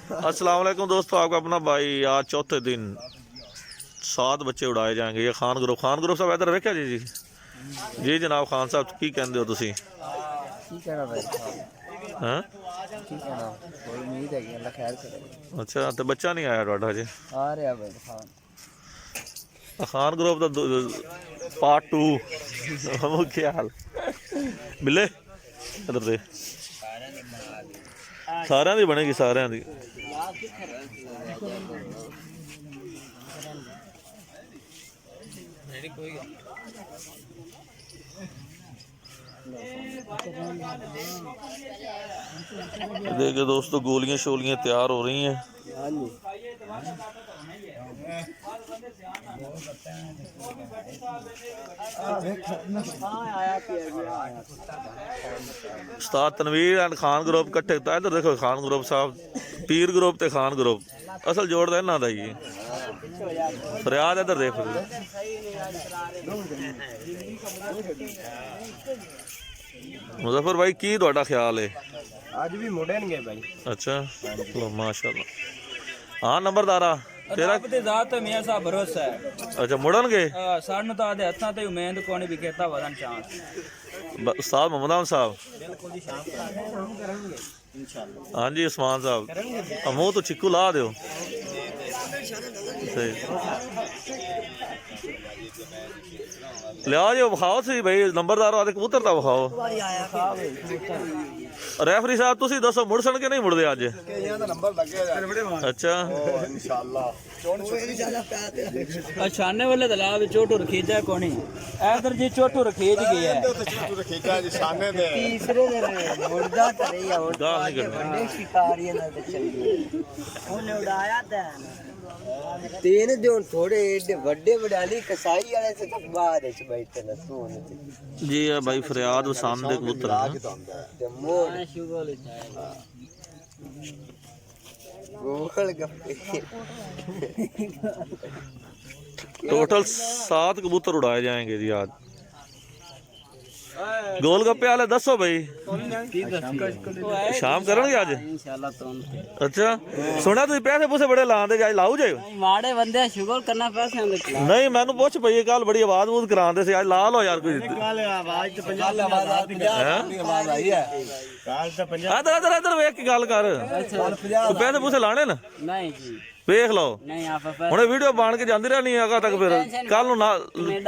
अस्सलाम वालेकुम दोस्तों, आपका अपना भाई। आज चौथे दिन 7 बच्चे उड़ाए जाएंगे। ये खान ग्रुप साहब इधर वेख्या जी। जी जनाब खान साहब की कहते हो तुसी? हाँ अच्छा, तो बच्चा नहीं आया तुहाडा अजे? खान ग्रुप का पार्ट 2 क्या हाल बिले इधर दे सारिਆਂ ਦੀ बनेगी, सारिਆਂ ਦੀ। देखिए दोस्तों, गोलियां शोलियां तैयार हो रही हैं। उस्ताद तनवीर एंड खान ग्रुप कट्ठे। इधर देखो, खान ग्रुप साहब, पीर ग्रुप ते खान ग्रुप असल जोड़ तो इन्हों का ही है। फरियाद इधर देख। मुजफ्फर भाई की तुहाडा ख्याल है? आज भी मुड़ेंगे भाई। अच्छा चलो माशाल्लाह। हाँ नंबरदारा तेरा ज़ात मियां साहब भरोसा है। अच्छा मुड़नगे सानू तो आदे हत्थां ते उम्मीद कोनी भी कहता वदन चांस। उस्ताद मोहम्मद आम साहब। बिल्कुल जी, शाम करेंगे इंशाल्लाह। हाँ जी उस्मान साहब, मुँह तो चिक्कू ला दो। लिया जो विखाओ सी भाई, नंबरदार आदे कबूतर का विखाओ। रेफरी साहब तुसी दसो मुड़ सन के नहीं मुड़दे अज? अच्छा अछाने वाले तालाब चोटू रखीजा कोनी इधर जी, चोटू रखीज गया है तीसरे मुर्दा करैया और बड़े शिकारी ना चलिए उन्हें उड़ाया था। तीन जो थोड़े एडे बड़े बड़ाली कसाई वाले से तो बाद है बैठे ना सुन जी है भाई। फरियाद वसान दे कबूतर टोटल 7 कबूतर उड़ाए जाएंगे जी आज। गोलगप्पे वाले दसो भाई, शाम करेंगे आज इंशाल्लाह। अच्छा सुना तुम पैसे पूसे बड़े लाते जाए, लाऊ जाए माड़े बंदे शुगर करना पैसे नहीं? मैनू पुछ पई कल बड़ी आवाज बूज कराते थे, आज ला लो यार कोई। इधर इधर वेख के गल कर, पैसे पूसे लाने ना नहीं जी वेख लो। नहीं आप ਹੁਣ ਵੀਡੀਓ ਬਣ ਕੇ ਜਾਂਦੀ ਰਹਿਣੀ ਹੈਗਾ ਤੱਕ, ਫਿਰ ਕੱਲ ਨੂੰ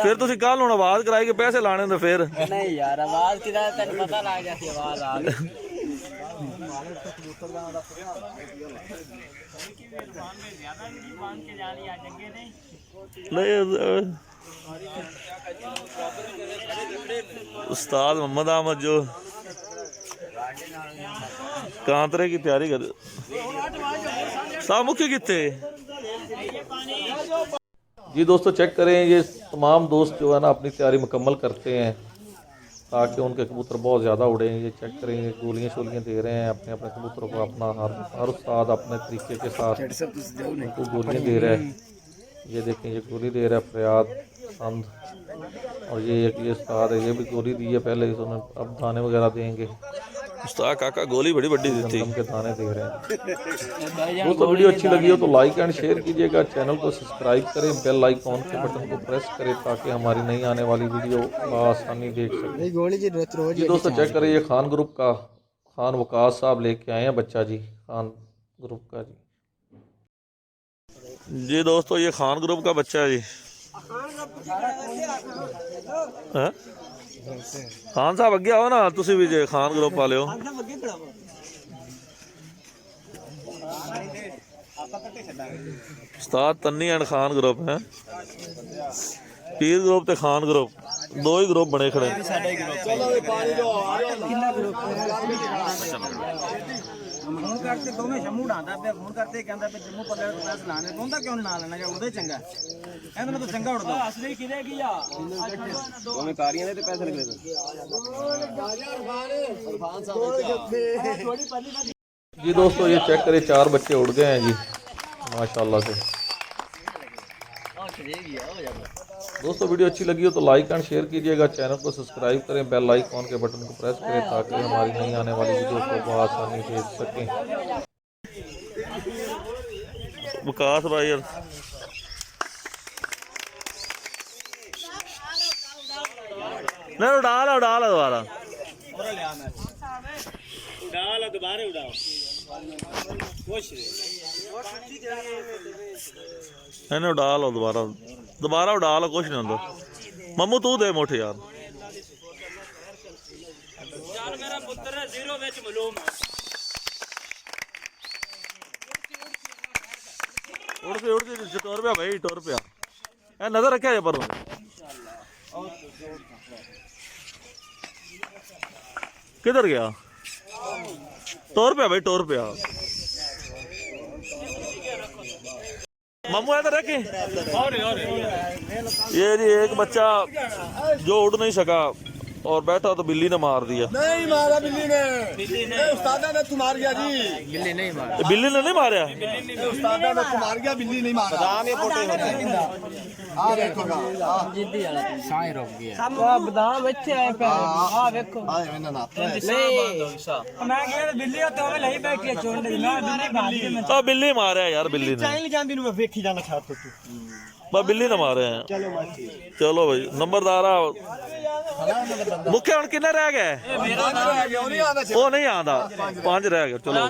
ਫਿਰ ਤੁਸੀਂ ਕੱਲ ਨੂੰ ਆਵਾਜ਼ ਕਰਾਈ ਕਿ ਪੈਸੇ ਲਾਣੇ ਤੇ ਫਿਰ नहीं यार आवाज की तैਨੂੰ पता लग गया सी आवाज आ गई। उस्ताद मोहम्मद अहमद जो कांतरे की तैयारी कर मुख्य कितने जी दोस्तों चेक करें। ये तमाम दोस्त जो है ना अपनी तैयारी मुकम्मल करते हैं ताकि उनके कबूतर बहुत ज़्यादा उड़े। ये चेक करें, ये गोलियाँ शोलियाँ दे रहे हैं अपने अपने कबूतरों को। अपना हर उस्ताद अपने तरीके के साथ उनको गोलियाँ दे रहा है। ये देखें, ये गोली दे रहा है फरियाद संद, और ये उस्ताद है, ये भी गोली दी है पहले। इसमें अब दाने वगैरह देंगे। उस्ताद काका गोली बड़ी बड़ी दी थी, के दाने दे रहे हैं। दोस्तों वीडियो अच्छी लगी हो तो लाइक एंड शेयर कीजिएगा, चैनल को सब्सक्राइब करें, बेल आइकॉन के बटन को प्रेस करें ताकि हमारी नई आने वाली वीडियो आसानी देख सकें। जी दोस्तों चेक करें, ये खान ग्रुप का खान वकास साहब लेके आए हैं बच्चा जी, खान ग्रुप का जी दोस्तों ये खान ग्रुप का बच्चा है जी। हाँ? खान साहब अगे आओ ना, तुसी भी जे खान ग्रुप वाले हो। उस्ताद तन्नी एंड खान ग्रुप है, पीर ग्रुप ते खान ग्रुप दो ही ग्रुप बने खड़े। फोन करते दोवें शमू डांदा पे फोन करते कहंदा पे जम्मू पल्ले क्लास लाने दोंदा क्यों ना लेना जा उदे चंगा एंदा तो चंगा उड़दा असली किने की या दोवें कारियां दे ते पैसे लगे जी दोस्तों ये चेक करें, 4 बच्चे उड़ गए हैं जी माशाल्लाह से। दोस्तों वीडियो अच्छी लगी हो तो लाइक एंड शेयर कीजिएगा, चैनल को सब्सक्राइब करें, बेल आइकॉन के बटन को प्रेस करें ताकि हमारी नई आने वाली वीडियो को आसानी से देख सकें। विकास भाई यार नहीं उड़ा ला दोबारा इन्हें उड़ा लो दोबारा उड़ा लो कुछ नहीं होता मम्मू तू दे मुठ यार मेरा पुत्र है जीरो विच मालूम उड़ के टुर पिया भाई टुर पिया ए नजर रखा है पर किधर गया टुर पिया भाई टुर पिया मामू इधर रखे ये जी एक बच्चा जो उड़ नहीं सका और बैठा तो बिल्ली ने मार दिया नहीं मारा बिल्ली ने उस्तादा ने तू मार गया जी बिल्ली ने नहीं मारा उस्तादा ने तू मार गया बिल्ली नहीं मारा बादाम ये पोटे होते आ देखोगा जिद्दी वाला साई रुक गया बादाम ਇੱਥੇ ਆਏ ਪਏ ਆ ਵੇਖੋ आए मैंने ना ਨਹੀਂ ਮੈਂ ਕਿਹਾ ਬਿੱਲੀ ਉੱਤੇ ਉਹ ਲਈ ਬੈਠੀ ਹੈ ਚੋਣ ਦੀ ਮੈਂ ਬਿੱਲੀ ਭਾਜੀ ਮੈਂ तो बिल्ली मारा यार बिल्ली ने चाइल ਜਾਂਦੀ ਨੂੰ ਮੈਂ ਵੇਖੀ ਜਾਣਾ ਛੱਤ ਤੋਂ बस बिल्ली ने मारे हैं ਚਲੋ ਮਾਸੀ चलो भाई नंबरदार मुख्य हम किन्ने रह गए ਮੇਰਾ ਰਹਿ ਗਿਆ ਉਹ ਨਹੀਂ ਆਦਾ वो नहीं आंदा 5 रह गए चलो